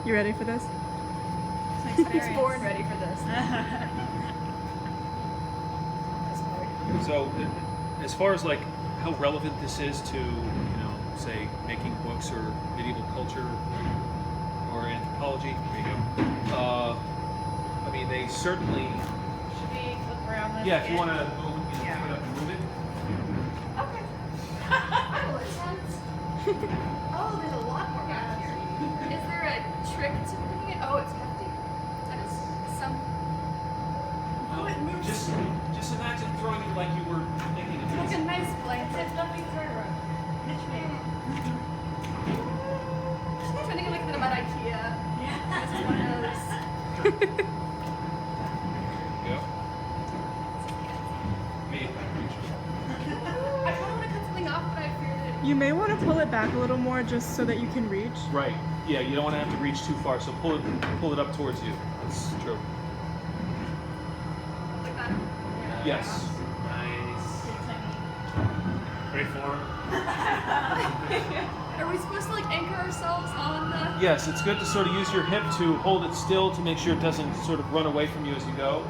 You ready for this? He's born ready for this. So, as far as like how relevant this is to, say making books or medieval culture or anthropology, there you go. I mean, they certainly. Should we flip around this? Yeah, if you want to move, pick it up and move it. Okay. Oh, there's a lot more back here. Is there a trick to moving it? Oh, it's hefty. That is some. Oh, it moves. Just imagine throwing it like you were making It's like a nice blanket. It's nothing third. I'm trying to get like a bit about IKEA. Yeah. This is one of those. Yep. Me. I kind of want to cut something off, but I fear that. You may want to pull it back a little more just so that you can reach. Right. Yeah, you don't want to have to reach too far, so pull it up towards you. That's true. Like that. Yes. Nice. Ready for it? Are we supposed to like anchor ourselves on the? Yes, it's good to sort of use your hip to hold it still to make sure it doesn't sort of run away from you as you go.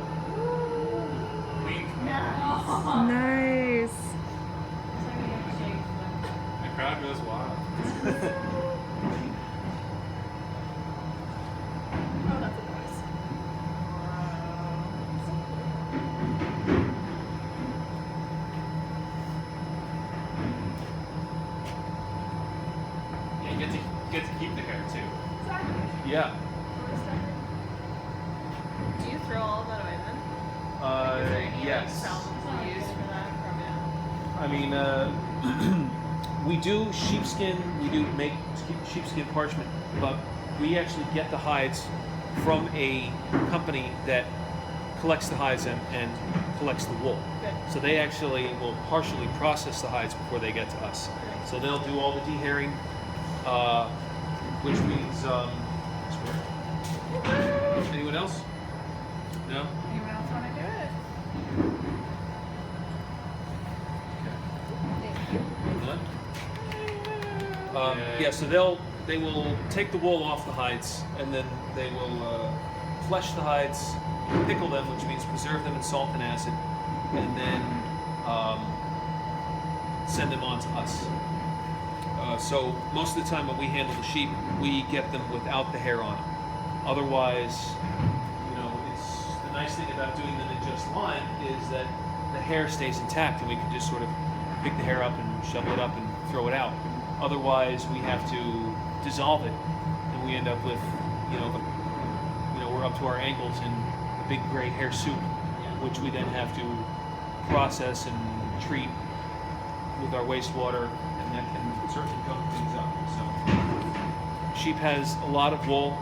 Nice. The crowd goes wild. Oh, that's a noise. Yeah, you get to keep the hair too. Exactly. Yeah. Do you throw all of that away then? Is there any Yes. like salvage you use for that from it? I mean, we do sheepskin. We do make sheepskin parchment, but we actually get the hides from a company that collects the hides and collects the wool. Good. So they actually will partially process the hides before they get to us. So they'll do all the dehairing, which means. Anyone else? No. Anyone else want to do it? Done? Yeah, so they will take the wool off the hides, and then they will flesh the hides, pickle them, which means preserve them in salt and acid, and then send them on to us. So most of the time when we handle the sheep, we get them without the hair on them. Otherwise, it's the nice thing about doing them in just line is that the hair stays intact, and we can just sort of pick the hair up and shovel it up and throw it out. Otherwise, we have to dissolve it, and we end up with, we're up to our ankles in a big gray hair soup, which we then have to process and treat with our wastewater, and that can certainly cover things up. So, sheep has a lot of wool.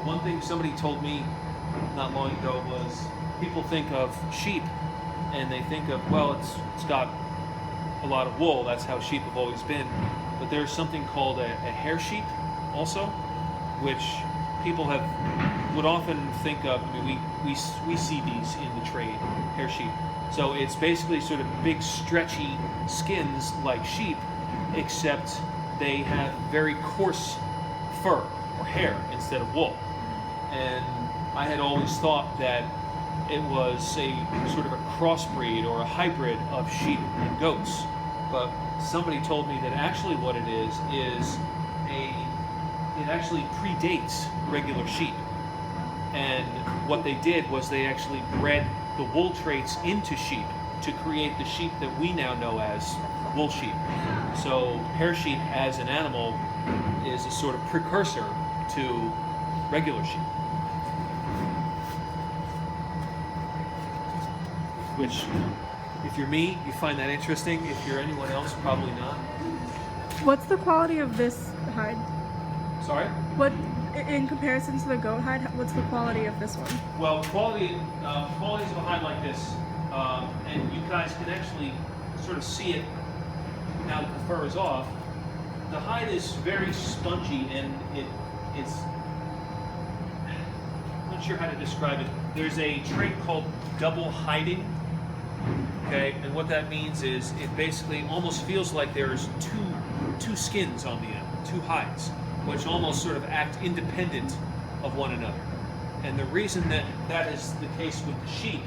One thing somebody told me not long ago was people think of sheep and they think of, well, it's got a lot of wool. That's how sheep have always been. But there's something called a hair sheep also, which people would often think of. I mean, we see these in the trade, hair sheep. So it's basically sort of big stretchy skins like sheep, except they have very coarse fur or hair instead of wool. And I had always thought that it was a sort of a crossbreed or a hybrid of sheep and goats. But somebody told me that actually what it is it actually predates regular sheep. And what they did was they actually bred the wool traits into sheep to create the sheep that we now know as wool sheep. So hair sheep as an animal is a sort of precursor to regular sheep. Which, if you're me, you find that interesting. If you're anyone else, probably not. What's the quality of this hide? Sorry? What, in comparison to the goat hide, what's the quality of this one? Well, qualities of a hide like this, and you guys can actually sort of see it now that the fur is off. The hide is very spongy, and it's I'm not sure how to describe it. There's a trait called double hiding. Okay, and what that means is it basically almost feels like there's two skins on the end, two hides. which almost sort of act independent of one another. And the reason that that is the case with the sheep,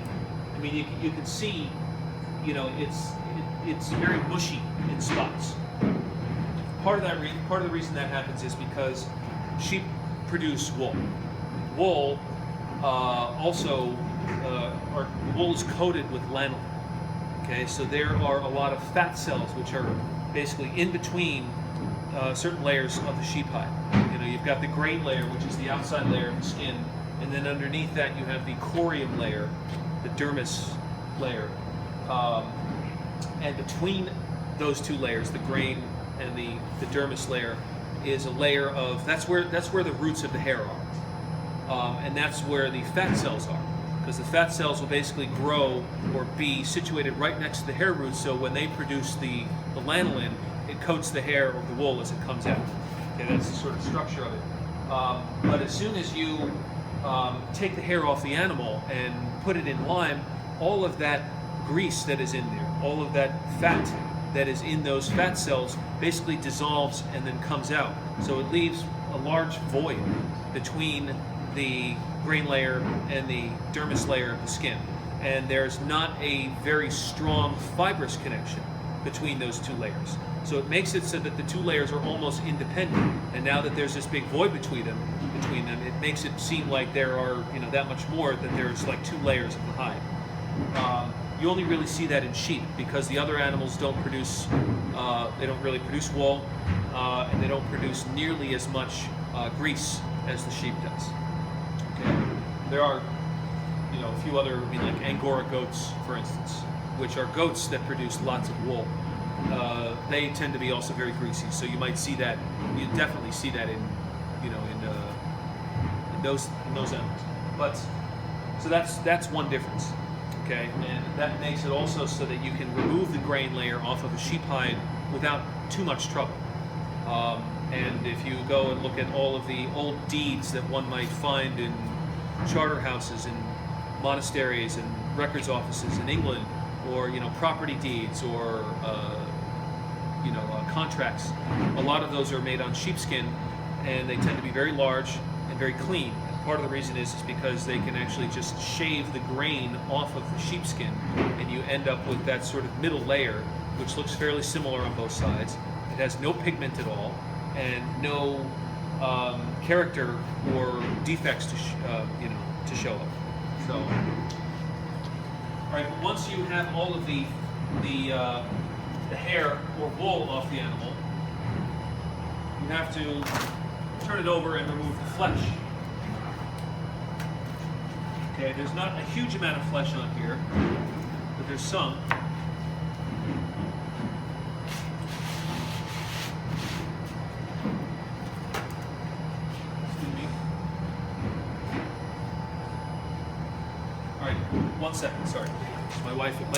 I mean, you can see, you know, it's very mushy in spots. Part of the reason that happens is because sheep produce wool. Wool wool is coated with lanolin. Okay, so there are a lot of fat cells which are basically in between certain layers of the sheep hide. You know, you've got the grain layer, which is the outside layer of the skin, and then underneath that you have the corium layer, the dermis layer, and between those two layers, the grain and the dermis layer, is a layer of that's where the roots of the hair are, and that's where the fat cells are, because the fat cells will basically grow or be situated right next to the hair roots. So when they produce the lanolin, it coats the hair or the wool as it comes out. Okay, that's the sort of structure of it. But as soon as you take the hair off the animal and put it in lime, all of that grease that is in there, all of that fat that is in those fat cells basically dissolves and then comes out. So it leaves a large void between the grain layer and the dermis layer of the skin. And there's not a very strong fibrous connection between those two layers. So it makes it so that the two layers are almost independent. And now that there's this big void between them, it makes it seem like there are, you know, that much more, that there's like two layers of the hide. You only really see that in sheep, because the other animals don't produce, they don't really produce wool, and they don't produce nearly as much grease as the sheep does. Okay. There are, you know, a few other, I mean, like Angora goats, for instance, which are goats that produce lots of wool. They tend to be also very greasy, so you might see that. You definitely see that in, you know, in those animals. But so that's one difference. Okay, and that makes it also so that you can remove the grain layer off of a sheep hide without too much trouble. And if you go and look at all of the old deeds that one might find in charter houses and monasteries and records offices in England, or, you know, property deeds, or contracts, a lot of those are made on sheepskin, and they tend to be very large and very clean. Part of the reason is because they can actually just shave the grain off of the sheepskin, and you end up with that sort of middle layer, which looks fairly similar on both sides. It has no pigment at all, and no character or defects to show up. So, all right. But once you have all of the hair or wool off the animal, you have to turn it over and remove the flesh. Okay, there's not a huge amount of flesh on here, but there's some. Excuse me. All right, 1 second, sorry. My wife